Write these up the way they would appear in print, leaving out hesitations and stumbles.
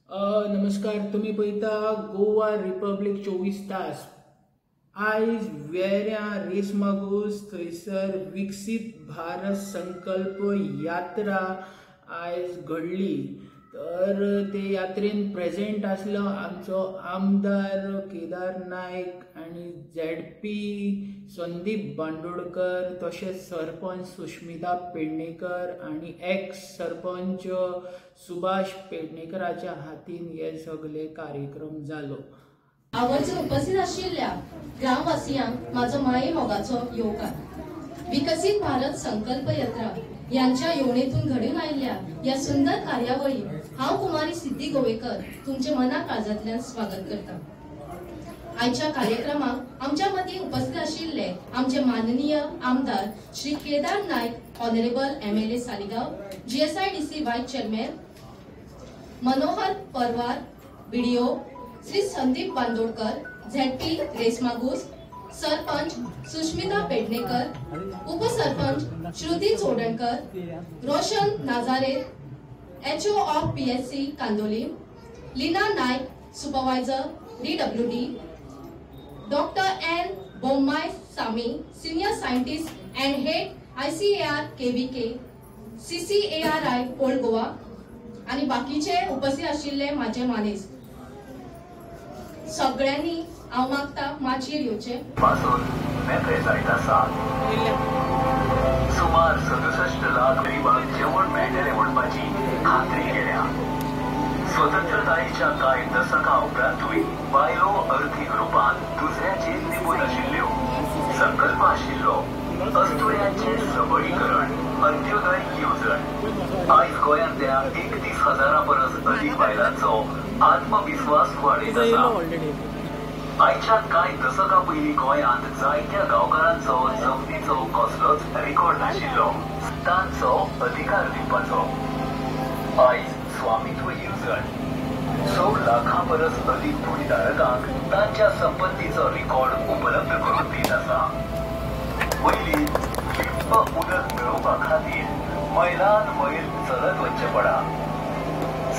नमस्कार. तुम्ही पळयता गोवा रिपब्लीक 24 तास. आयज वेऱ्या रेस मागूस थंयसर विकसीत भारत संकल्प यात्रा आयज घडली. तर ते यात्रेन प्रेजेंट आसलो आमचो आमदार केदार नायक आनी ZP संदीप बांदोडकर, तशेंच सरपंच सुष्मिता पेडणेकर आनी एक्स सरपंच सुभाष पेडणेकराच्या हातीन हे सगळे कार्यक्रम जालो. आवर्जून उपस्थित आशिल्ल्या ग्रामवासियांक माझो माये मोगाचो येवकार. विकसित भारत संकल्प यात्रा यांच्या येवणेतून घडून आयिल्ल्या या सुंदर कार्यावळीक हांव कुमारी सिद्धी गोवेकर तुमचे मना काळजांतल्यान स्वागत करता. आजच्या कार्यक्रमाक आमच्या मदीं उपस्थित आशिल्ले आमचे माननीय आमदार Shri Kedar Naik, honourable MLA Saligao, GSIDC वायस चेअरमॅन मनोहर परवार, BDO Shri Sandeep Bandodkar, ZP रेसमागूस, sarpanch Sushmita Pednekar, upsarpanch Shruti Chodankar, Roshan Nazare, HO of PSC Kandoli, Leena Naik, supervisor DWD, doctor N Bommai Sami, senior scientist and head ICAR KVK, CCARI old Goa आणि बाकीचे उपस्थित आशिल्ले माझे मानेस. सगळ्यांनी हांव मागता माचयेर येवचे. पासून मेथ्रेसाइट आसा. सुमार 67 लाख गरिबांक जेवण मेळटलें म्हणपाची खात्री केल्या. स्वतंत्रतायेच्या कांय दशकां उपरांतूय बायलो अर्थीक रूपान दुसऱ्याचेर निपूण आशिल्ल्यो. संकल्प आशिल्लो अस्तुऱ्यांचे सबळीकरण, अंत्योदय येवजण. आयज गोंयांतल्या 31,000 परस अदीक बायलांचो आत्मविश्वास वाडयत आसा. आयच्या कांय दशकां पयलीं गोंयांत जायत्या गांवकारांचो जमनीचो कसलोच रेकॉर्ड नाशिल्लो. तांचो अधिकार दिवपाचो. आयज स्वामित्व येवजण 100 लाखां परस अदीक भुंयधारकांक तांच्या संपत्तीचो रेकॉर्ड उपलब्ध करून दीत आसा. पयलीं लिफ्ट उदक मेळोवपा खातीर मैलान मैल चलत वचचें पडा.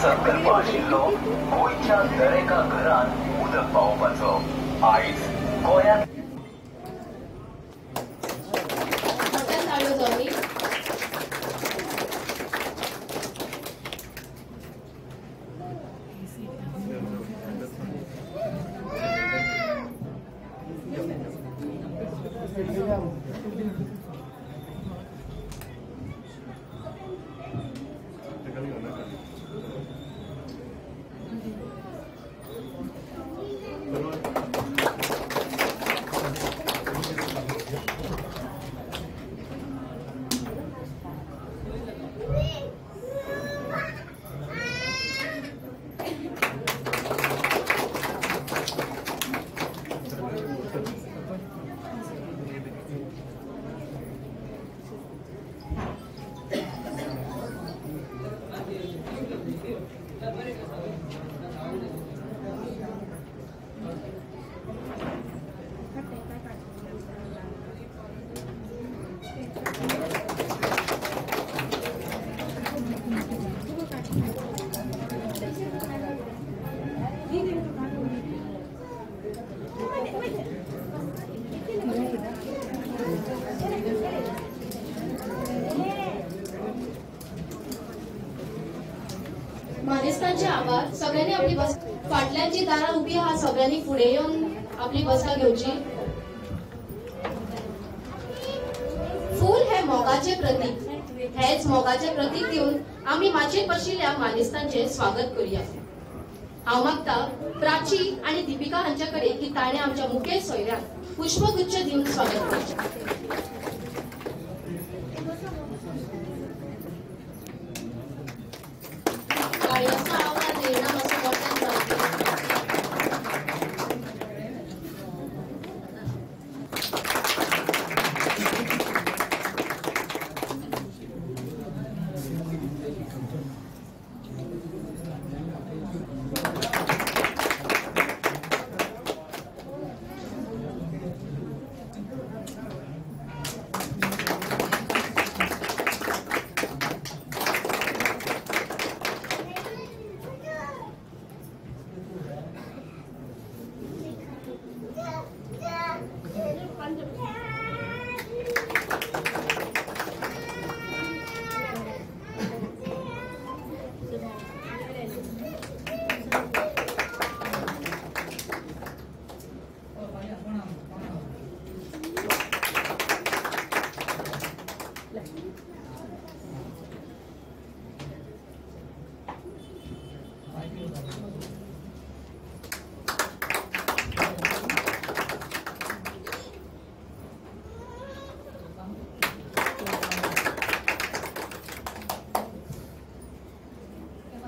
संकल्प आशिल्लो गोंयच्या दरेका घरांत उदक पावोवपाचो. आयज गोंयांत मानेस्तांचे आभार. सगळ्यांनी आपली बस फाटल्याची दारां उभी आहा, सगळ्यांनी फुडें येवन आपली बसका घेवची. फूल हे मोगाचे प्रतीक. हेच मोगाचे प्रतीक दिवन आम्ही माचयेर बशिल्ल्या मानेस्तांचे स्वागत करूया. हांव मागता प्राची आणि दीपिका हांच्या कडेन की ताणे आमच्या मुखेल सोयऱ्यांक पुष्पगुच्छ दिवन स्वागत करचें.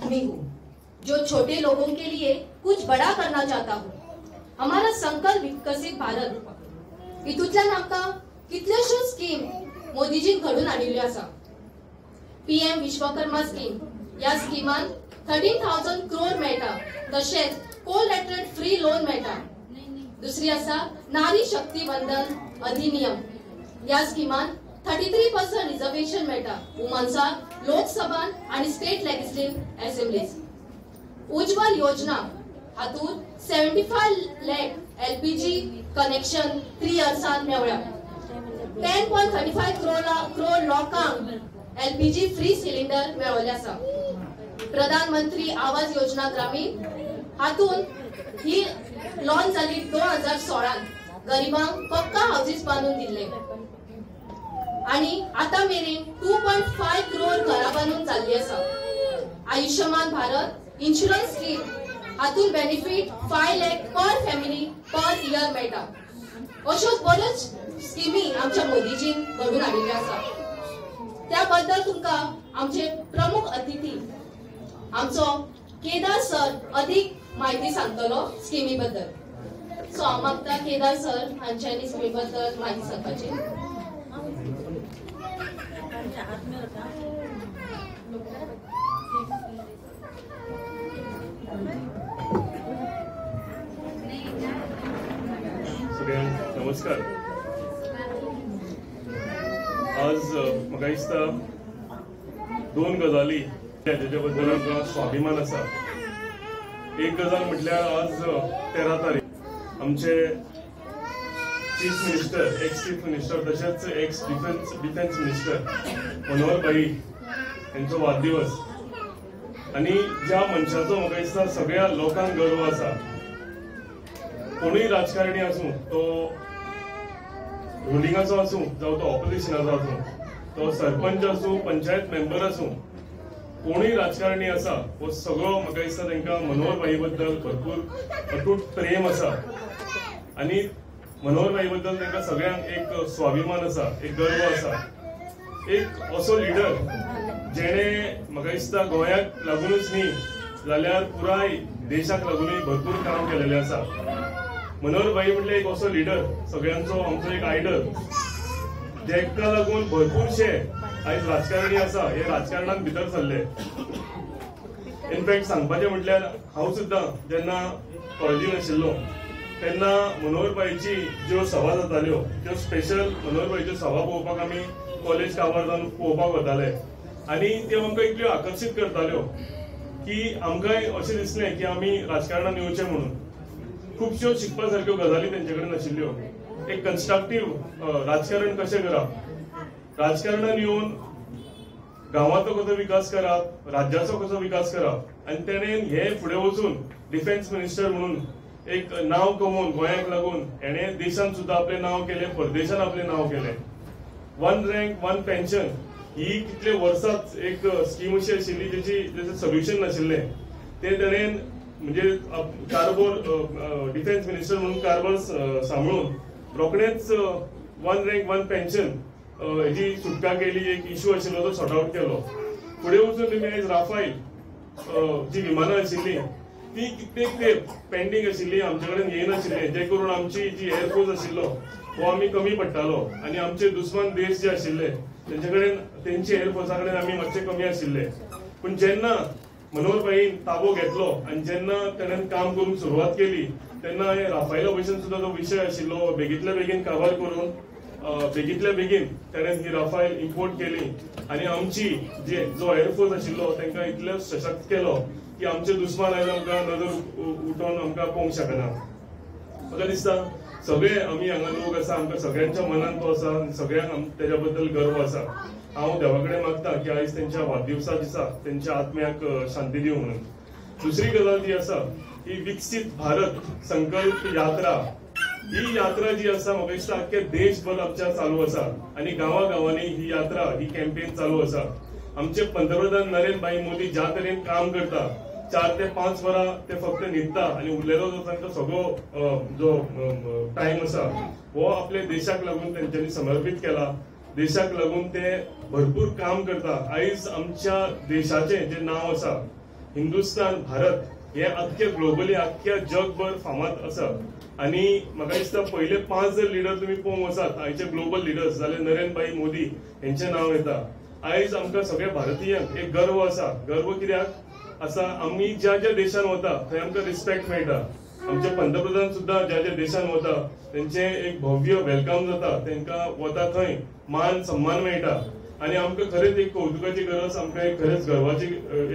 आदमी हूँ जो छोटे लोगों के लिए कुछ बड़ा करना चाहता हूँ. हमारा संकल्प विकसित भारत हितूंतल्यान आमकां कितल्योश्योच स्कीम मोदीजीन घडून हाडिल्ल्यो आसा. PM विश्वकर्मा स्कीम ह्या स्किमान 13,000 crore मेळटा. तशेंच कोलॅटरल फ्री लोन मेळटा. दुसरी आसा नारी शक्ती वंदन अधिनियम. ह्या स्किमान 33% रिजर्वेशन मेळटा वुमन्साक लोकसभान आणि स्टेट लेजिस्लेटिव्ह असेंब्लीज. उज्ज्वल योजना हातून 75 लाख LPG कनेक्शन 3 years'an मेळ्ळ्या. 10.35 crore लोकांक LPG फ्री सिलिंडर मेळ्ळले आसा. प्रधानमंत्री आवास योजना ग्रामीण हातून ही लॉन्च जाली 2016. गरिबांक पक्का हाऊसेस बांधून दिले आणि आता मेरेन 2.5 crore घरां बांधून जाल्ली आसा. आयुष्यमान भारत इन्शुरन्स स्कीम हातून बेनिफिट 5 lakh पर फॅमिली पर इयर मेळटा. अश्योच बऱ्योच स्किमी आमच्या मोदीजीन घडून हाडिल्ल्यो आसा. त्याबद्दल तुमकां आमचे प्रमुख अतिथी आमचो केदार सर अधिक माहिती सांगतलो स्किमी बद्दल. सो हांव मागता केदार सर हांच्यांनी स्किमी बद्दल माहिती सांगपाची. सगळ्यांक नमस्कार. आज म्हाका दिसता 2 गजाली तेच्या बद्दल आमकां स्वाभिमान आसा. एक गजाल म्हटल्यार आज 13 तारीख आमचे chief minister ex chief minister तशेंच एक्स डिफेन्स मिनिस्टर मनोहर भाई यांचो वाडदिवस. आनी ज्या मनशाचो म्हाका दिसता सगळ्या लोकांक गर्व आसा. कोणूय राजकारणी आसूं तो रुलिंगाचो आसूं जावं तो ऑपोजिशनाचो आसूं तो सरपंच आसूं पंचायत मेंबर आसूं कोणूय राजकारणी आसा हो सगळो म्हाका दिसता तांकां मनोहर भाई बद्दल भरपूर अतूट प्रेम आसा. आनी मनोहर भाई बद्दल तांकां सगळ्यांक एक स्वाभिमान आसा, एक गर्व आसा. एक असो लिडर जेणे म्हाका दिसता गोंयाक लागूनच न्ही जाल्यार पुराय देशाक लागूनय भरपूर काम केलेलें आसा. मनोहर भाई म्हटल्यार एक असो लिडर सगळ्यांचो आमचो एक आयडल जेका लागून भरपूरशे आयज राजकारणी आसा हे राजकारणात भितर सरले. इनफॅक्ट सांगपाचें म्हटल्यार हांव सुद्दां जेन्ना कॉलेजीन आशिल्लो तेन्ना मनोहर भाईची ज्यो सभा जाताल्यो त्यो स्पेशल मनोहर भाईच्यो सभा पळोवपाक आमी कॉलेज काबार जावन पळोवपाक वताले. आनी त्यो आमकां इतल्यो आकर्शीत करताल्यो की आमकांय अशें दिसलें की आमी राजकारणान येवचें म्हणून. खुबश्यो शिकपा सारक्यो गजाली तेंचे कडेन आशिल्ल्यो. एक कन्स्ट्रक्टीव राजकारण कशें करप, राजकारणान येवन गांवाचो कसो विकास करप, राज्याचो कसो विकास करप. आनी तेणेन हे फुडें वचून डिफेन्स मिनिस्टर म्हणून एक नांव कमोवन गोंयाक लागून हेणें देशांत सुद्दां आपलें नांव केलें, परदेशांत आपलें नांव केलें. 1 rank 1 pension ही कितले वर्सांच एक स्कीम अशी आशिल्ली जेचें सोल्युशन नाशिल्लें. ते तेणेन म्हणजे कारभार डिफेन्स मिनिस्टर म्हणून कारभार सांबाळून रोखडेंच 1 rank 1 pension हेची सुटका केली. एक इश्यू आशिल्लो तो सॉर्ट आउट केलो. फुडें वचून तुमी आयज राफायल जी विमानां आशिल्ली ती कित्येक तेंप पेंडींग आशिल्ली, आमचे कडेन येनाशिल्ले, जे करून आमची जी एअरफोर्स आशिल्लो हो आमी कमी पडटालो. आनी आमचे दुस्मान देश जे आशिल्ले तेंचे कडेन तेंचे एअरफोर्सा कडेन आमी मातशे कमी आशिल्ले. पूण जेन्ना मनोहर भाईन ताबो घेतलो आनी जेन्ना तेणेन काम करूंक सुरवात केली तेन्ना हे राफायला भशेन सुद्दां जो विशय आशिल्लो बेगींतल्या बेगीन काबार करून बेगींतल्या बेगीन तेणेन ही राफायल इम्पोर्ट केली. आनी आमची जो एअरफोर्स आशिल्लो तांकां इतलो सशक्त केलो की आमचे दुस्मान आयज आमकां नजर उठोवन आमकां पळोवंक शकना. म्हाका दिसता सगळे आमी हांगा लोक आसा आमकां सगळ्यांच्या मनांत तो आसा आनी सगळ्यांक तेज्या बद्दल गर्व आसा. हांव देवा कडेन मागता की आयज तेंच्या वाडदिवसा दिसा तेंच्या आत्म्याक शांती दिवं म्हणून. दुसरी गजाल जी आसा ही विकसीत भारत संकल्प यात्रा. ही यात्रा जी आसा म्हाका दिसता आख्ख्या देशभर आमच्या चालू आसा आनी गांवांनी ही यात्रा ही कॅम्पेन चालू आसा. आमचे पंतप्रधान नरेंद्र भाई मोदी ज्या तरेन काम करता 4 ते 5 वरां ते फक्त न्हिदता आनी उरलेलो जो तांचो सगळो जो टायम आसा हो आपल्या देशाक लागून तेंच्यांनी समर्पीत केला. देशाक लागून ते भरपूर काम करता. आयज आमच्या देशाचें जें नांव आसा हिंदुस्तान भारत हे अख्खे ग्लोबली अख्ख्या जगभर फामाद आसा. आणि म्हाका दिसता पहिले 5 जर लिडर तुम्ही पळोवंक वचात आयचे ग्लोबल लिडर्स जाल्यार नरेंद्र मोदी यांचे नाव येता. आयज आमकां सगळ्या भारतीयांक एक गर्व आसा. गर्व कित्याक आसा, आमी ज्या ज्या देशान वता थंय आमकां रिस्पेक्ट मेळटा. आमचे पंतप्रधान सुद्धा ज्या ज्या देशान वता त्यांचे एक भव्य वेलकम जाता, तांकां वता थंय मान सन्मान मेळटा. आणि आमकां खरेंच एक कौतुकाची गरज, आमकां एक खरेंच गर्वाची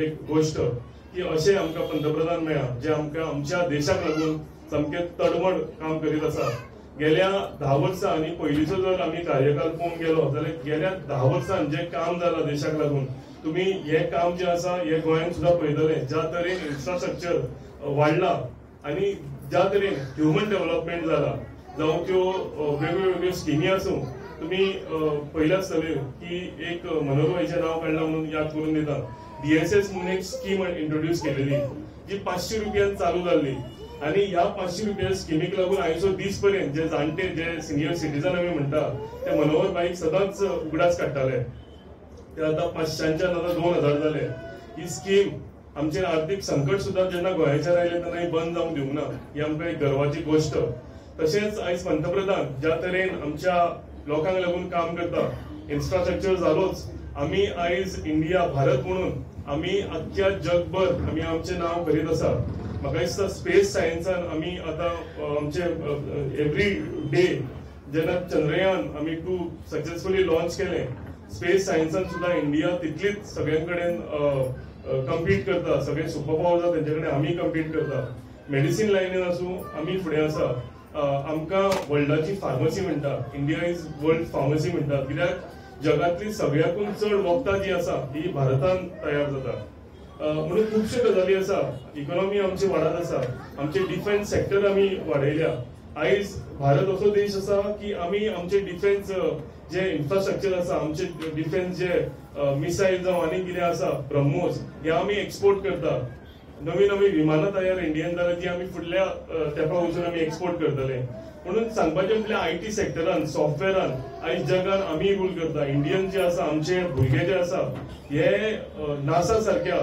एक गोष्ट की अशें आमकां पंतप्रधान मेळ्ळा जे आमकां आमच्या देशाक लागून सामकें तडमड काम करीत आसा. गेल्या 10 वर्सां आनी पयलींचो जर आमी कार्यकाल पळोवंक गेलो जाल्यार गेल्या 10 वर्सांत जे काम जालां देशाक लागून, तुम्ही हे काम जे आसा हे गोंयांत सुद्धा पळयतले. ज्या तरेन इन्फ्रास्ट्रक्चर वाडला आनी ज्या तरेन ह्युमन डेव्हलपमेंट जाला, जावं त्यो वेगवेगळ्यो स्किमी आसूं. तुम्ही पळयलें आसतलें की एक मनोहरभाईचें नाव काडलां म्हणून याद करून दिता. DSS म्हणून एक स्कीम इंट्रोड्यूस केलेली जी 500 रुपयान चालू जाल्ली. आणि ह्या 500 रुपया स्किमीक लागून आयचो दीस पर्यंत जे जाणटे जे सिनियर सिटीजन आमी म्हणटा ते मनोहरभाईक सदांच उगडास काडटाले. ते आतां 500च्यान आतां 2000 जाले. ही स्कीम आमचेर आर्थीक संकट सुद्धा जेन्ना गोंयाचेर आयलें तेन्ना ही बंद जावंक दिवंक ना. ही आमकां एक गर्वाची गोष्ट. तशेंच आयज पंतप्रधान ज्या तरेन आमच्या लोकांक लागून काम करता, इन्फ्रास्ट्रक्चर जालोच, आमी आयज इंडिया भारत म्हणून आमी अख्ख्या जगभर आमी आमचें नांव करीत आसा. म्हाका दिसता स्पेस सायन्सान आमी आतां आमचे एवरी डे जेन्ना चंद्रयान आमी 2 सक्सेसफुली लॉन्च केलें, स्पेस सायन्सान सुद्धा इंडिया तितलीच सगळ्यां कडेन कम्पीट करता. सगळे सुपर पावर आसा तेंचे कडेन आमी कम्पीट करता. मेडिसीन लायनीन आसूं आमी फुडें आसा. आमकां वर्ल्डाची फार्मसी म्हणटा, इंडिया इज वर्ल्ड फार्मसी म्हणटा. कित्याक जगातली सगळ्याकून चड वखदां जी आसा ही भारतान तयार जाता. म्हणून खुबश्यो गजाली आसा. इकॉनॉमी आमची वाडत आसा. आमचे डिफेन्स सेक्टर आमी वाडयल्या. आयज भारत असो देश आसा की आमी आमचे डिफेन्स जे इन्फ्रास्ट्रक्चर आसा, आमचे डिफेन्स जे मिसाईल जावं आनी कितें आसा, ब्रह्मोस, हे आमी एक्सपोर्ट करता. नवी नवी विमानां तयार इंडियन जाल्यार जी आमी फुडल्या तेंपा वचून आमी एक्सपोर्ट करतले. म्हणून सांगपाचें म्हटल्यार आयटी सेक्टरान, सॉफ्टवेरान आयज जगान आमी रूल करता. इंडियन जे आसा आमचे भुरगे जे आसा हे नासा सारख्या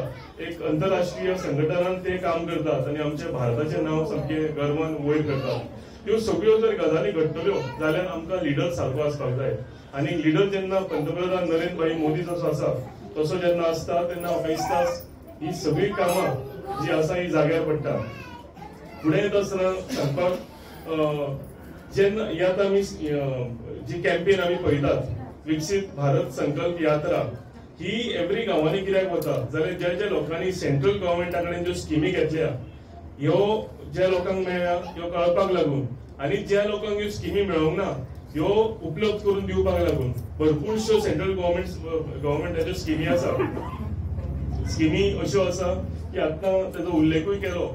एक अंतरराष्ट्रीय संघटनान ते काम करतात आणि आमच्या भारताचें नांव सामकें गर्वान वयर करतात. ह्यो सगळ्यो जर गजाली घडटल्यो जाल्यार आमकां लिडर सारको आसपाक जाय. आनी लिडर जेन्ना पंतप्रधान नरेंद्र मोदी जसो आसा तसो जेन्ना आसता तेन्ना म्हाका दिसता ही सगळी कामां जी आसा ही जाग्यार पडटा. फुडें येता आसतना सांगपाक जेन्ना यात आमी जी कॅम्पेन आमी पळयतात विकसीत भारत संकल्प यात्रा, ही एवरी गांवांनी कित्याक वता जाल्यार ज्या ज्या लोकांनी सेंट्रल गव्हर्मेंटा कडेन ज्यो स्किमी घेतल्या ह्यो ज्या लोकांक मेळ्ळ्या ह्यो कळपाक लागून, आनी ज्या लोकांक ह्यो स्किमी मेळोंक ना ह्यो उपलब्ध करून दिवपाक लागून भरपूरश्यो सेंट्रल गव्हर्मेंटाच्यो स्किमी आसा. स्किमी अश्यो आसा की आतां ताचो उल्लेखूय केलो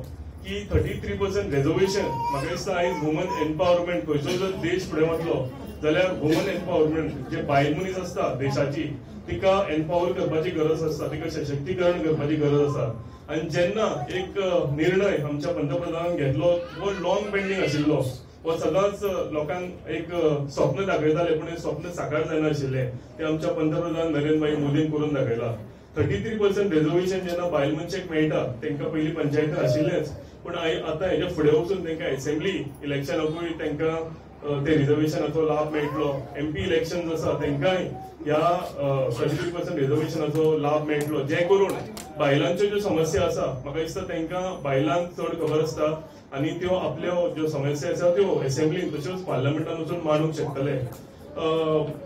की 33% रिजर्वेशन. म्हाका दिसता आयज वुमन एम्पावरमेंट खंयचो जर देश फुडें वतलो जाल्यार वुमन एम्पावरमेंट जे बायल मनीस आसता देशाची तिका एम्पावर करपाची गरज आसता, तिका सशक्तीकरण करपाची गरज आसा. आनी जेन्ना एक निर्णय आमच्या पंतप्रधानान घेतलो वो लॉंग पेंडींग आशिल्लो, वो सदांच लोकांक एक स्वप्न दाखयताले पूण स्वप्न साकार जायना आशिल्ले, ते आमच्या पंतप्रधान नरेंद्र मोदीन करून दाखयला. 33% रिजर्वेशन जेन्ना बायल मनशाक मेळटा तांकां पयलीं पंचायतीन आशिल्लेच, पूण आतां हेच्या फुडें वचून तांकां असेंब्ली इलेक्शनाकूय तांकां ते रिजर्वेशनाचो लाभ मेळटलो. MP इलेक्शन आसा तांकांय ह्या 33% रिजर्वेशनाचो लाभ मेळटलो. जे करून बायलांच्यो ज्यो समस्या आसा म्हाका दिसता तांकां बायलांक चड खबर आसता आनी त्यो आपल्यो ज्यो समस्या आसा त्यो असेंब्लीन तश्योच पार्लमेंटान वचून मांडूंक शकतले.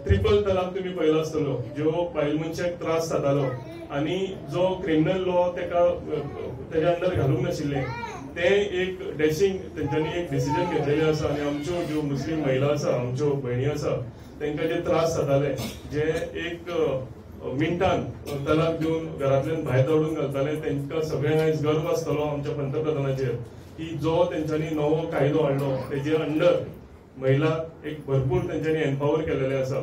ट्रिपल तलाक तुम्ही पळयलो आसतलो, ज्यो बायल मनशाक त्रास जातालो आनी जो क्रिमिनल लॉ तेच्या अंडर घालूंक नाशिल्ले, ते एक डॅशिंग तेंच्यांनी एक डिसिजन घेतलेले आसा. आनी आमच्यो ज्यो मुस्लीम महिला आसा, आमच्यो भयणी आसा, तांकां जे त्रास जाताले, जे एक मिनटान तलाक दिवन घरांतल्यान भायर धाडून घालताले, तांकां सगळ्यांक आयज गर्व आसतलो आमच्या पंतप्रधानाचेर की जो तेंच्यांनी नवो कायदो हाडलो तेजे अंडर महिला एक भरपूर तेंच्यांनी एम्पावर केलेले आसा.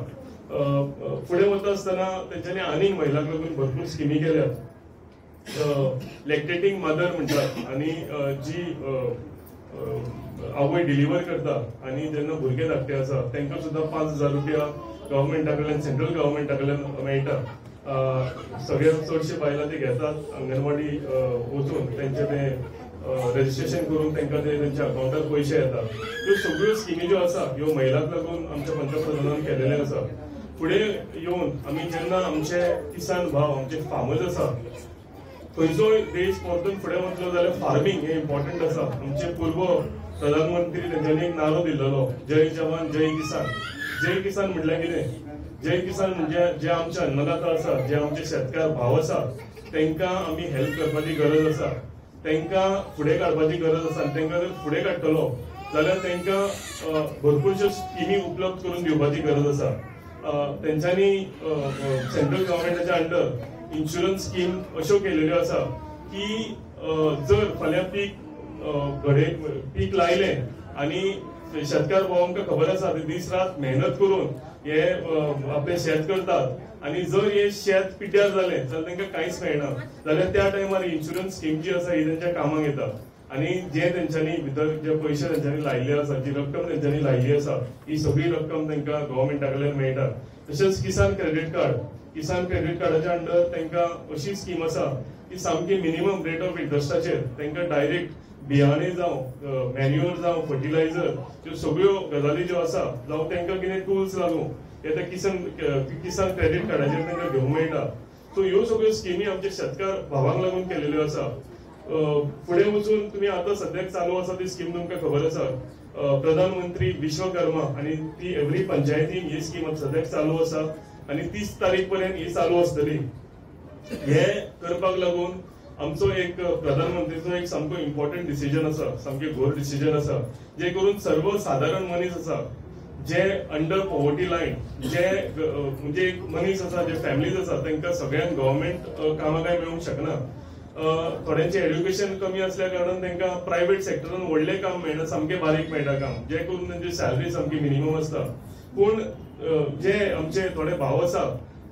फुडें वता आसतना तेंच्यांनी आनीक महिलांक लागून भरपूर स्किमी केल्यात. लॅक्टेटिंग मदर म्हणटात आनी जी आवय डिलिव्हर करता आनी जेन्ना भुरगे धाकटे आसा तांकां सुद्धा 5,000 रुपया गव्हर्मेंटा कडल्यान सेंट्रल गव्हर्मेंटा कडल्यान मेळटा. सगळ्यात चडशे बायलां ते घेतात अंगणवाडी वचून त्यांचे ते रजिस्ट्रेशन करून तांकां ते त्यांच्या अकाउंटार पैसे येतात. ह्यो सगळ्यो स्किमी ज्यो आसा ह्यो महिलांक लागून आमच्या पंतप्रधानान केलेले आसा. फुडें येवन आमी जेन्ना आमचे किसान भाव आमचे फार्मर्स आसा खंयचोय देश परतून फुडें वतलो जाल्यार फार्मिंग हे इम्पॉर्टंट आसा. आमचे पूर्व प्रधानमंत्री तेंच्यांनी एक नारो दिल्लो, जय जवान जय किसान. जय किसान म्हटल्यार कितें? जय किसान म्हणजे जे आमचे अन्नदाता आसा, जे आमचे शेतकार भाव आसा तांकां आमी हेल्प करपाची गरज आसा, तांकां फुडें काडपाची गरज आसा. आनी तांकां जर फुडें काडटलो जाल्यार तांकां भरपूरश्यो स्किमी उपलब्ध करून दिवपाची गरज आसा. तेंच्यांनी सेंट्रल गव्हर्मेंटाच्या अंडर इन्शुरन्स स्कीम अश्यो केलेल्यो आसा की जर फाल्यां पीक लायलें आनी शेतकार भावांका खबर आसा ते दीस रात मेहनत करून हे आपले शेत करतात आनी जर हे शेत पिड्ड्यार जालें जाल्यार तांकां कांयच मेळना जाल्यार त्या टायमार इन्शुरन्स स्कीम जी आसा ही तेंच्या कामाक येता. आनी जे तेंच्यांनी भितर जे पयशे तेंच्यांनी लायिल्ले आसा, जी रक्कम तेंच्यांनी लायिल्ली आसा ही सगळी रक्कम तांकां गव्हर्मेंटा कडल्यान मेळटा. तशेंच किसान क्रेडीट कार्डाच्या अंडर तांकां अशी स्कीम आसा की सामकी मिनिमम रेट ऑफ इंट्रस्टाचेर तांकां डायरेक्ट बियाणे जावं मॅन्युअर जावं फर्टिलायझर ह्यो सगळ्यो गजाली ज्यो आसा जावं तांकां कितें टूल्स लागूं हे त्या किसान क्रेडीट कार्डाचेर तांकां घेवंक मेळटा. सो ह्यो सगळ्यो स्किमी आमच्या शेतकार भावांक लागून केलेल्यो आसा. फुडें वचून तुमी आतां सद्याक चालू आसा ती स्कीम तुमकां खबर आसा, प्रधानमंत्री विश्वकर्मा, आनी ती एवरी पंचायतीन ही स्कीम सद्याक चालू आसा आनी 30 तारीख पर्यंत ही चालू आसतली. हे करपाक लागून आमचो एक प्रधानमंत्रीचो एक सामको इम्पॉर्टंट डिसिजन आसा, सामकें घोर डिसिजन आसा, जे करून सर्वसाधारण मनीस आसा जे अंडर पॉवर्टी लायन, जे म्हणजे एक मनीस आसा, जे फॅमिलीज आसा तांकां सगळ्यांक गव्हर्मेंट कामां काय मेळूंक शकना. थोड्यांचे एड्युकेशन कमी असल्या कारणान तांकां प्रायव्हेट सेक्टरान व्हडलें काम मेळना, सामकें बारीक मेळटा काम, जे करून तांची सॅलरी सामकी मिनिमम आसता. पूण जे आमचे थोडे भाव आसा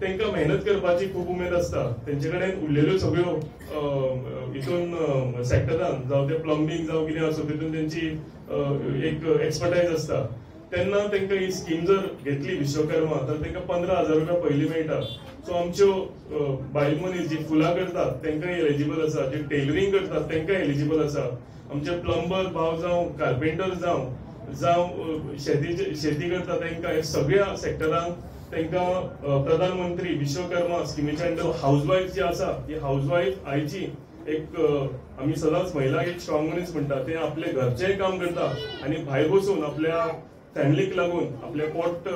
तांकां मेहनत करपाची खूब उमेद आसता. तेंचे कडेन उरलेल्यो सगळ्यो हितून सेक्टरान जावं ते प्लंबिंग जावं कितें आसूं तितून तेंची एक एक्सपर्टायज आसता. तेन्ना तांकां ही स्कीम जर घेतली विश्वकर्मा तर तांकां 15,000 रुपया पयलीं मेळटा. सो आमच्यो बायल मनीस जी फुलां करतात तांकांय एलिजिबल आसा, जे टेलरिंग करतात तांकांय एलिजिबल आसा. आमचे प्लंबर भाव जावं कार्पेंटर जावं शेती करतात तांकां हे सगळ्या सेक्टरांक तांकां प्रधानमंत्री विश्वकर्मा स्किमीच्या अंडर हाऊसवाईफ जी आसा ही हाऊसवाईफ आयची एक आमी सदांच महिलाक एक स्ट्रॉंग मनीस म्हणटा, ते आपले घरचेंय काम करता आनी भायर बसून आपल्या फॅमिलीक लागून आपले पोट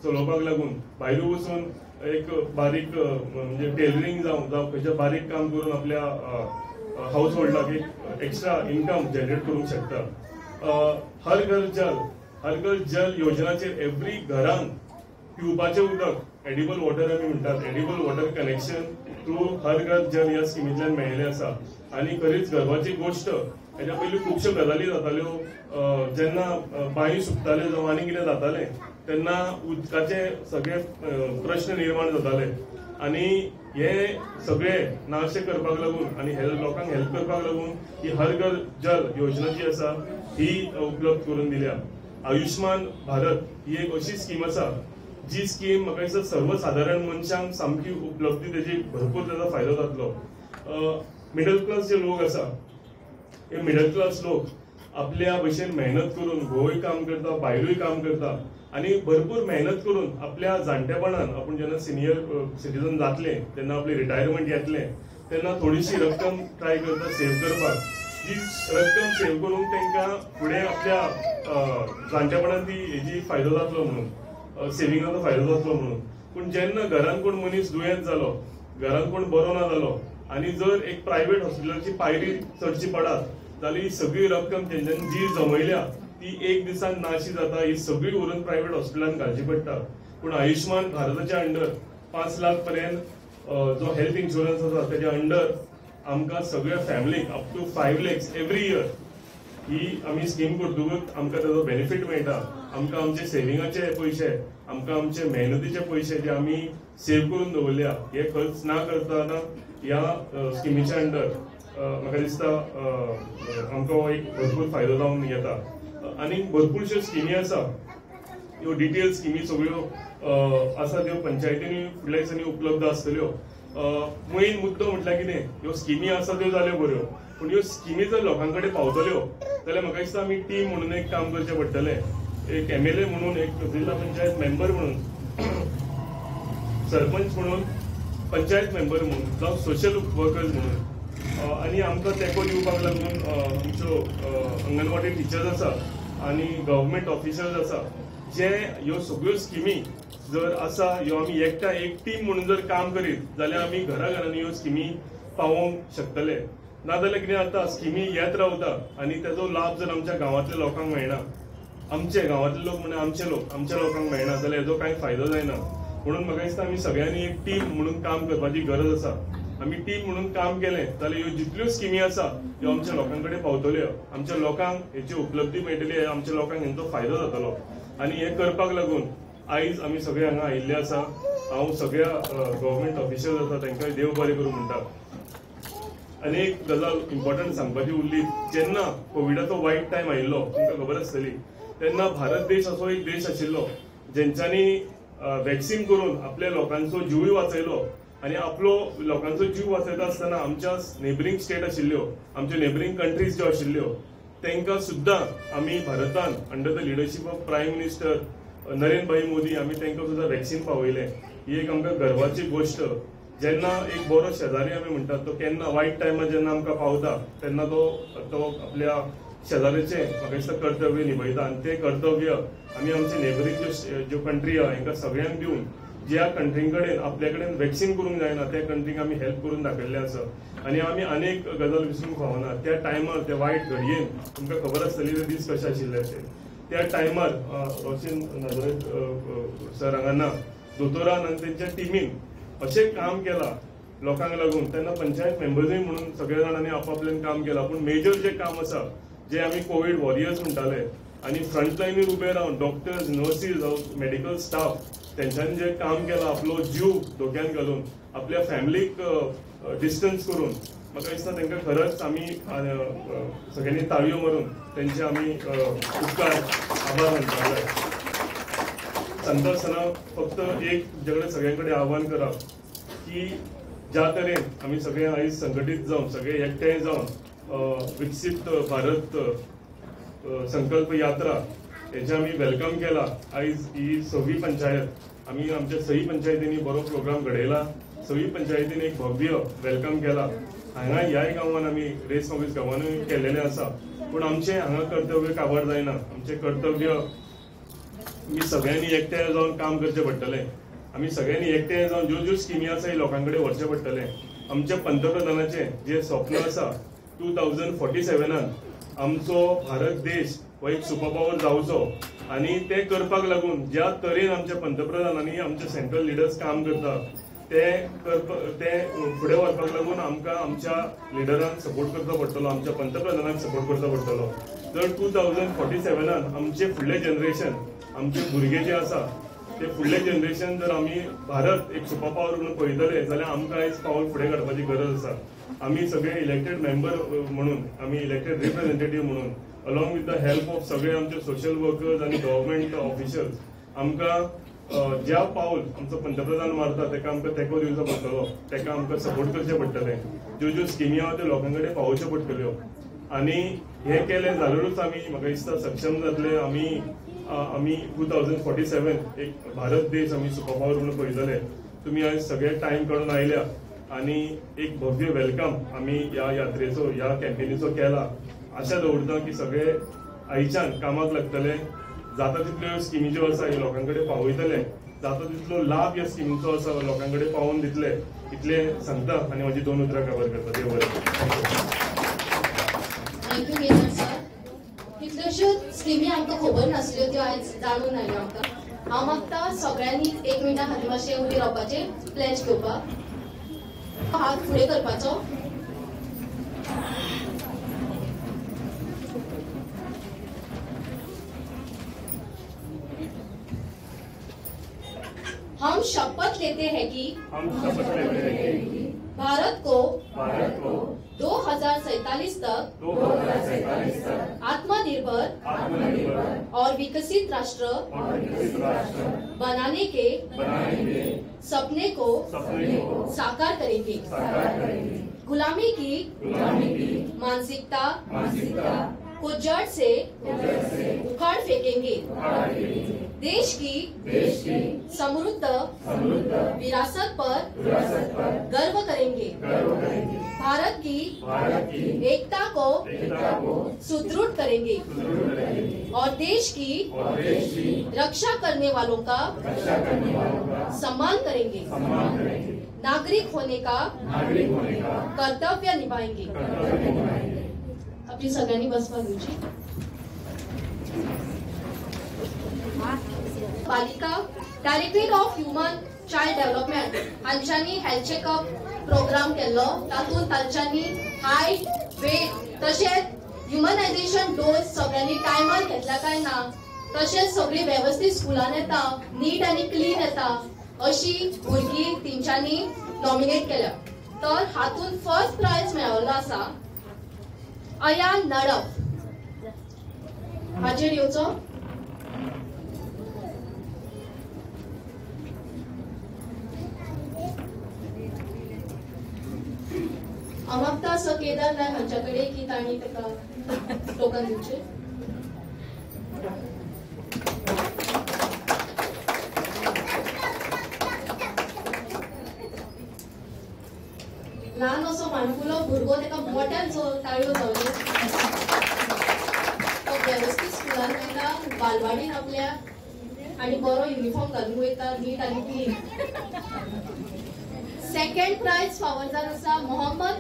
चलोवपाक लागून भायर वचून एक बारीक म्हणजे टेलरिंग जावं खंयचें बारीक काम करून आपल्या हाऊस होल्डाक एक एक्स्ट्रा इन्कम जनरेट करूंक शकता. हर घर जल योजनाचेर एवरी घरान पिवपाचें उदक एडिबल वॉटर आमी म्हणटात, एडिबल वॉटर कनेक्शन थ्रू हर घर जल ह्या स्किमींतल्यान मेळिल्लें आसा. आनी खरीच गर्वाची गोश्ट, हेच्या पयलीं खुबश्यो गजाली जाताल्यो, जेन्ना पाणी सुकताले जावं आनी कितें जातालें तेन्ना उदकाचे सगळे प्रश्न निर्माण जाताले आनी हे सगळे नाशे करपाक लागून आनी लोकांक हेल्प करपाक लागून ही हर घर जल योजना जी आसा ही उपलब्ध करून दिल्या. आयुष्मान भारत ही एक अशी स्कीम आसा जी स्कीम म्हाका दिसता सर्वसाधारण मनशांक सामकी उपलब्धी तेजी भरपूर ताचो फायदो जातलो. मिडल क्लास जे लोक आसा हे मिडल क्लास लोक आपल्या भशेन मेहनत करून घोवूय काम करता, भायरूय काम करता आनी भरपूर मेहनत करून आपल्या जाणटेपणान आपूण जेन्ना सिनियर सिटीजन जातले तेन्ना आपली रिटायरमेंट येतले तेन्ना थोडीशी रक्कम ट्राय करता सेव्ह करपाक. जी रक्कम सेव्ह करून तांकां फुडें आपल्या जाणटेपणान ती हेजी फायदो जातलो म्हणून, सेविंगाचो फायदो जातलो म्हणून. पूण जेन्ना घरान कोण मनीस दुयेंत जालो, घरान कोण बरो ना जालो आनी जर एक प्रायव्हेट हॉस्पिटलाची पायरी चडची पडात जाल्यार ही सगळी रक्कम तेंच्यांनी जी जमयल्या ती एक दिसान नाशी जाता, ही सगळी व्हरून प्रायव्हेट हॉस्पिटलान घालची पडटा. पूण आयुष्मान भारताच्या अंडर 5 लाख पर्यंत जो हेल्थ इन्शुरन्स आसा तेच्या अंडर आमकां सगळ्या फॅमिलीक up to 5 lakhs every year ही आमी स्कीम करतकूच आमकां ताचो बेनिफीट मेळटा. आमकां आमचे सेविंगाचे पयशे, आमकां आमचे मेहनतीचे पयशे जे आमी सेव्ह करून दवरल्या हे खर्च ना करतना ह्या स्किमीच्या अंडर म्हाका दिसता आमकां एक भरपूर फायदो जावन येता. आनी भरपूरश्यो स्किमी आसा ह्यो डिटेल स्किमी सगळ्यो आसा त्यो पंचायतींनी फुडल्या दिसांनी उपलब्ध आसतल्यो. मेन मुद्दो म्हटल्यार कितें, ह्यो स्किमी आसा त्यो जाल्यो बऱ्यो, पूण ह्यो स्किमी जर लोकां कडेन पावतल्यो जाल्यार म्हाका दिसता आमी टीम म्हणून एक काम करचें पडटलें. एक MLA म्हणून, एक जिल्हा पंचायत मेंबर म्हणून, सरपंच म्हणून, पंचायत मेंबर म्हणून, जावं सोशल वर्कर्स म्हणून, आनी आमकां तेंको दिवपाक लागून आमच्यो अंगणवाडी टिचर्स आसा आनी गव्हर्मेंट ऑफिसर्स आसा, जे ह्यो सगळ्यो स्किमी जर आसा ह्यो आमी एकटा एक टीम म्हणून जर काम करीत जाल्यार आमी घराघरांनी ह्यो स्किमी पावोवंक शकतले. नाजाल्यार कितें जाता, स्किमी येत रावता आनी तेजो लाभ जर आमच्या गांवांतल्या लोकांक मेळना, आमचे गांवांतले लोक म्हणजे आमचे लोक, आमच्या लोकांक मेळना जाल्यार हेजो कांय फायदो जायना. म्हणून म्हाका दिसता आमी सगळ्यांनी एक टीम म्हणून काम करपाची गरज आसा. आमी टीम म्हणून काम केलें जाल्यार ह्यो जितल्यो स्किमी आसा ह्यो आमच्या लोकां कडेन पावतल्यो, आमच्या लोकांक हेची उपलब्धी मेळटली, आमच्या लोकांक हेंचो फायदो जातलो. आनी हें करपाक लागून आयज आमी सगळे हांगा आयिल्ले आसा. हांव सगळ्या गव्हर्मेंट ऑफिसर्स आसा तांकां देव बरें करूं म्हणटा. आनी एक गजाल इम्पॉर्टंट सांगपाची उरली, जेन्ना कोविडाचो वायट टायम आयिल्लो तुमकां खबर आसतली, तेन्ना भारत देश असो एक देश आशिल्लो जेंच्यांनी वॅक्सिन करून आपल्या लोकांचो जीवय वाचयलो. आनी आपलो लोकांचो जीव वाचयता आसतना आमच्या नेबरींग स्टेट आशिल्ल्यो, आमच्यो नेबरींग कंट्रीज ज्यो आशिल्ल्यो तांकां सुद्दां आमी भारतान under the leadership of prime minister Narendra bhai Modi आमी तांकां सुद्दां वॅक्सिन पावयलें. ही एक आमकां गर्वाची गोश्ट. जेन्ना एक बरो शेजारी आमी म्हणटात तो केन्ना वायट टायमार जेन्ना आमकां पावता तेन्ना तो आपल्या शेजाऱ्याचें म्हाका दिसता कर्तव्य निभयता. आनी तें कर्तव्य आमी आमचे नेबरींग ज्यो कंट्री आहा हांकां सगळ्यांक दिवन ज्या कंट्री कडेन आपल्या कडेन वॅक्सिन करूंक जायना त्या कंट्रीक आमी हेल्प करून दाखयल्लें आसा. आनी आमी आनीक गजाल विसरूंक फावना, त्या टायमार त्या वायट घडयेन तुमकां खबर आसतली ते दीस कशे आशिल्ले ते. त्या टायमार रोशन नाजरेथ सर हांगा दोतोरान आनी तेंच्या टिमीन अशें काम केलां लोकांक लागून. तेन्ना पंचायत मेंबर्सूय म्हणून सगळे जाणांनी आपापल्यान काम केलां, पूण मेजर जें काम आसा जे आमी कोविड वॉरियर्स म्हणटाले आनी फ्रंटलायनीर उबे Ravan doctors, nurses, medical staff तेंच्यांनी जें काम केलां, आपलो जीव धोक्यान घालून, आपल्या फॅमिलीक डिस्टन्स करून, म्हाका दिसता तांकां खरंच आमी सगळ्यांनी ताळयो मारून तेंचे आमी उपकार आभार मानपाक जाय. सांगता आसतना फक्त एक तुमचे कडेन सगळ्यां कडेन आव्हान करप की ज्या तरेन आमी सगळे आयज संघटीत जावन सगळे एकठांय जावन विकसीत भारत संकल्प यात्रा हेचे आमी वेलकम केला. आयज ही 6वी पंचायत आमी आमच्या 6 पंचायतींनी बरो प्रोग्राम घडयला. 6 पंचायतीन एक भव्य वेलकम केला. हांगा ह्याय गांवांत आमी रेस ऑफिस गांवांनूय केल्लेलें आसा, पूण आमचें हांगा कर्तव्य काबार जायना. आमचें कर्तव्य आमी सगळ्यांनी एकठांय जावन काम करचें पडटलें. आमी सगळ्यांनी एकठांय जावन ज्यो ज्यो स्किमी आसा ही लोकां कडेन व्हरचें पडटलें. आमच्या पंतप्रधानाचें जें स्वप्न आसा 2047 आमचो भारत देश हो एक सुपर पॉवर जावचो, आनी ते करपाक लागून ज्या तरेन आमच्या पंतप्रधानांनी आमचे सेंट्रल लिडर्स काम करता ते फुडें व्हरपाक लागून आमकां आमच्या लिडरांक सपोर्ट करचो पडटलो, आमच्या पंतप्रधानाक सपोर्ट करचो पडटलो. जर 2047 आमचे फुडले जनरेशन, आमचे भुरगे जे आसा ते फुडले जनरेशन जर आमी भारत एक सुपर पॉवर म्हणून पळयतले जाल्यार आमकां आयज पावल फुडें काडपाची गरज आसा. आमी सगळे इलेक्टेड मेंबर म्हणून, आमी इलेक्टेड रिप्रेझेंटेटिव्ह म्हणून, along with the help of सगळे आमचे सोशल वर्कर्स आनी गव्हर्मेंट ऑफिशल्स आमकां ज्या पावल आमचो पंतप्रधान मारता तेका आमकां तेंको दिवचो पडटलो, तेका आमकां सपोर्ट करचें पडटलें. ज्यो ज्यो स्किमी आहा त्यो लोकां कडेन पावोवच्यो पडटल्यो. आनी हें केलें जाल्यारूच आमी म्हाका दिसता सक्षम जातले. आमी 2047 एक भारत देश आमी सुपर पॉवर म्हणून पळयतले. तुमी आयज सगळे टायम काडून आयल्या आनी एक भव्य वेलकम आमी ह्या यात्रेचो, ह्या कॅम्पेनीचो केला. आशा दवरता की सगळे आयच्यान कामाक लागतले. जाता तितल्यो स्किमी ज्यो आसा ह्यो लोकां कडेन पावयतले, जाता तितलो लाभ ह्या स्किमीचो आसा लोकां कडेन पावोवन दितले, इतलें सांगता आनी म्हजी 2 उतरां कवर करता. देव बरें. Thank you Kedar sir. कितल्योश्यो स्किमी आमकां खबर नासल्यो त्यो आयज जाणून आयल्यो आमकां. हांव मागता सगळ्यांनी 1 मिनिटा खातीर मातशें उबी रावपाचें, प्लेज घेवपाक, हात फुडें करपाचो. हम शपथ लेते हैं कि हम शपथ लेते हैं कि भारत को भारत को 2047 2047 तक आत्मनिर्भर और विकसित राष्ट्र बनाने के सपने को साकार करेंगे। गुलामी की मानसिकता को जड़ से उखाड़ फेंकेंगे। देश की समृद्ध विरासत पर गर्व करेंगे। भारत की एकता को सुदृढ़ करेंगे और देश की रक्षा करने वालों का सम्मान करेंगे। नागरिक होने का कर्तव्य निभाएंगे। आपली सगळ्यांनी बसवा घ्यायची। पालिका directorate of human child development हांच्यानी हेल्थ चेकअप प्रोग्राम केल्लो। तातूंत तांच्यांनी हायट वेट तशेंच ह्युमनायझेशन डोस सगळ्यांनी टायमार घेतला काय ना, तशेंच सगळी व्यवस्थित स्कुलान येता, नीट आनी क्लीन येता अशी भुरगीं तेंच्यांनी नॉमिनेट केल्या। तर हातून फर्स्ट प्राइज मेळिल्लो आसा अयान नडप। हाचेर येवचो। अमक्ता स केदार नायक हांच्याकडे की ताणी ताका टोकन दिवचे। ल्हान असो माणकुलो भुरगो ताका मोठ्यान ताळयो जावल्यो। तो व्यवस्थित स्कुलान वयता, बालवाडीन आपल्या आणि बरो युनिफॉर्म घालून वयता, नीट आनी क्लीन। सेकंड प्राइज फावो जावन आसा मोहम्मद।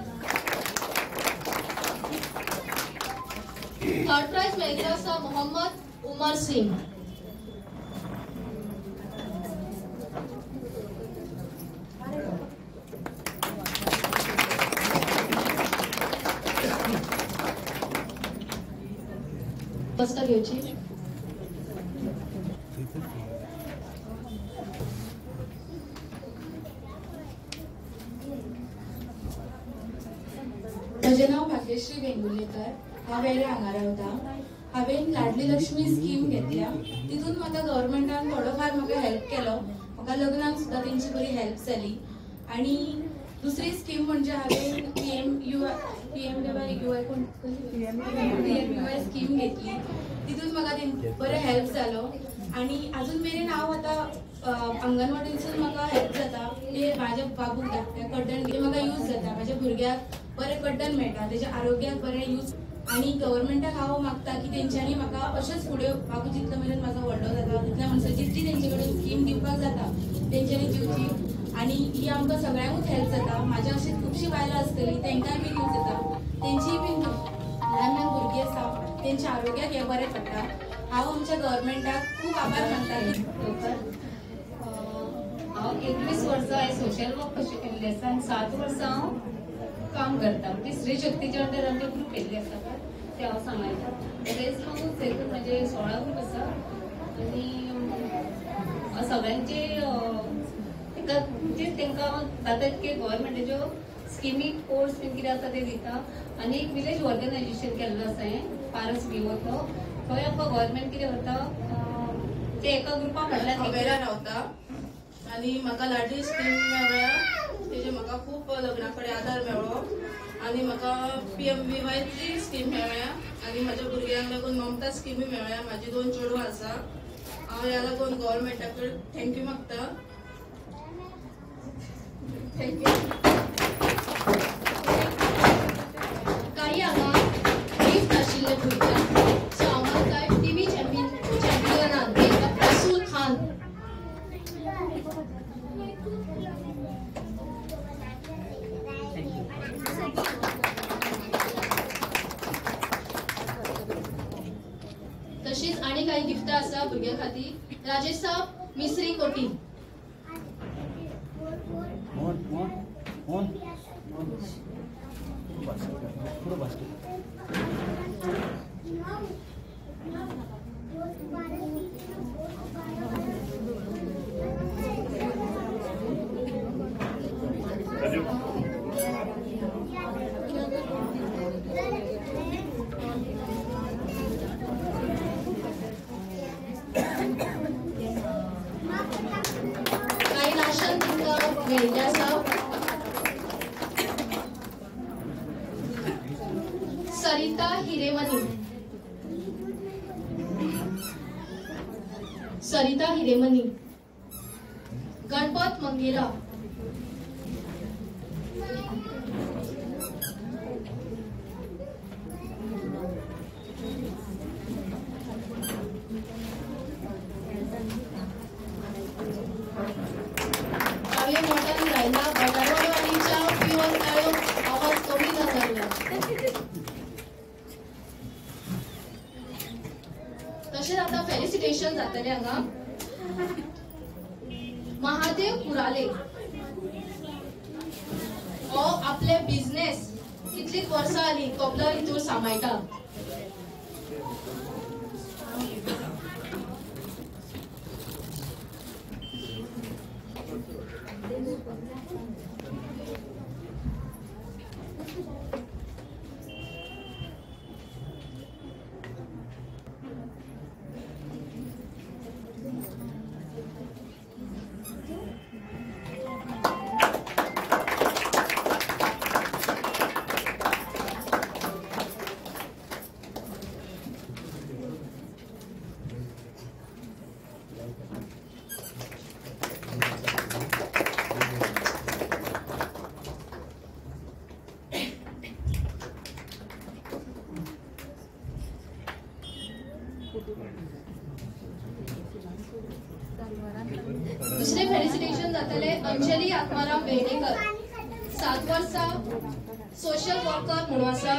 थर्ड प्राइज मेळिल्लो आसा मोहम्मद उमर सिंग। बसका घेवची। म्हजें नांव भाग्यश्री वेंगुर्लेकर। हांव वेळेर हांगा रावतां। हांवें लाडली लक्ष्मी स्कीम घेतल्या। तितून म्हाका गव्हर्मेंटान थोडोफार म्हाका हेल्प केलो। म्हाका लग्नाक सुद्दां तेंची बरी हेल्प जाली। आनी दुसरी स्कीम म्हणजे हांवें PMUY स्कीम घेतली। तितून म्हाका बरें हेल्प जालो। आनी आजून मेरेन हांव आतां अंगणवाडीसून म्हाका हेल्प जाता। ते म्हाज्या बाबूक धाकट्या कड्डण ते म्हाका यूज जाता। म्हाज्या भुरग्याक बरें कड्डण मेळटा, तेज्या आरोग्याक बरें यूज। आनी गव्हर्मेंटाक हांव मागता की तेंच्यांनी म्हाका अशेंच फुडें बाबू जितलो मेरेन म्हाजो व्हडलो जाता तितल्या म्हणसर जितली तेंचे कडेन स्कीम दिवपाक जाता तेंच्यांनी दिवची। आनी ही आमकां सगळ्यांकूच हेल्प जाता। म्हाज्या अशी खुबशीं बायलां आसतलीं तेंकाय बी यूज जाता। तेंचीय बी ल्हान ल्हान भुरगीं आसा तेंच्या आरोग्याक हे बरें पडटा। हांव आमच्या गव्हर्मेंटाक खूब आभार मानता। हांव 21 वर्सां सोशल वर्क कशें केल्लें आसा आनी 7 वर्सां हांव काम करता। म्हणजे स्त्री शक्तीच्या अंडर आमचे ग्रूप केल्ले आसा पळय ते हांव सांबाळटा। तेच हांव हेतून म्हणजे 16 ग्रूप आसा आनी सगळ्यांचे तांकां जाता तितके गव्हर्मेंटाच्यो स्किमी कोर्स बीन कितें आसा ते दिता। आनी एक विलेज ऑर्गनायझेशन केल्लो आसा हें पारस विवो तो थंय आमकां गव्हर्मेंट कितें करता ते एका ग्रुपाक हाडल्यार वेळा रावता। आनी म्हाका लाडली स्कीम मेळ्ळ्या तेजे म्हाका खूब लग्ना कडेन आदार मेळ्ळो। आनी म्हाका PMVY स्कीम मेळ्ळ्या। आनी म्हाज्या भुरग्यांक लागून ममता स्किमी मेळ्ळ्या। म्हाजी 2 चेडवां आसा। हांव ह्या लागून गव्हर्मेंटा कडेन थँक्यू मागता। थँक्यू। काही हांगा गिफ्ट आशिल्ले भुरग्यांक सो हांगा काय टीव्ही चॅम्पियनान रसूल खान तशीच आणि काही गिफ्ट आसा भुरग्यां खातीर। राजेश साहब मिस्री कोटी। मेळिल्ले आसा सरिता हिरेमनी. सरिता हिरेमनी. गणपत मंगेरा. काव्य मॉडर्न राहिला बटारवाडीच्या प्युअर काळो आवाज कमी न जाल्लो. तशेंच आता फेलिसिटेशन जातले हांगा. महादेव पुराले हो आपले बिझनेस कितलीच वर्सां आली कॉबलर हितूर सांबाळटा. दुसरे फेलिसिटेशन जातले अंजली आत्माराम बेडेकर. 7 वर्सां सोशल वर्कर म्हणून आसा.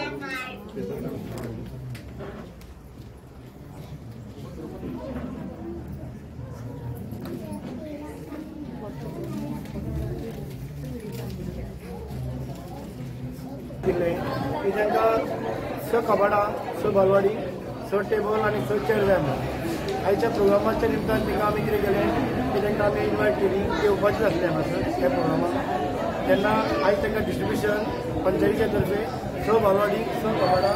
स कबाडा, स बालवाडी, स टेबल आणि स चेअर जाय म्हणून आयच्या प्रोग्रामाच्या निमतान तिका आमी कितें केलें की तांकां आमी इन्वायट केली ते येवपाचें आसलें हांगासर ह्या प्रोग्रामाक. तेन्ना आयज तांकां डिस्ट्रिब्युशन पंचायतीच्या तर्फे स बालवाडी, स कबाडा,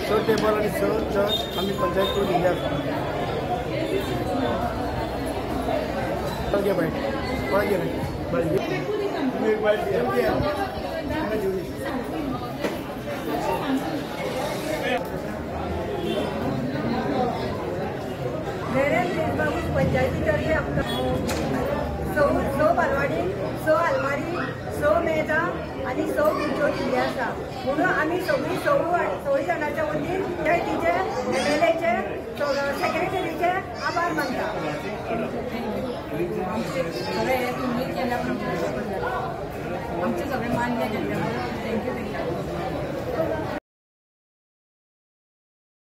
स टेबल आणि स चर्च आमी पंचायत करून दिल्ले आसा. बायट पंचायतीतर्फे स बालवाडी, स आलमारी, स मेजा आणि स खुर्च्यो दिल्ली आसा. म्हणून आमी सगळीं 16 जाणांच्या वतीन त्या टीचे MLAचे सेक्रेटरीचे आभार मानता. आमचे सगळे मान्य केले. थँक्यू.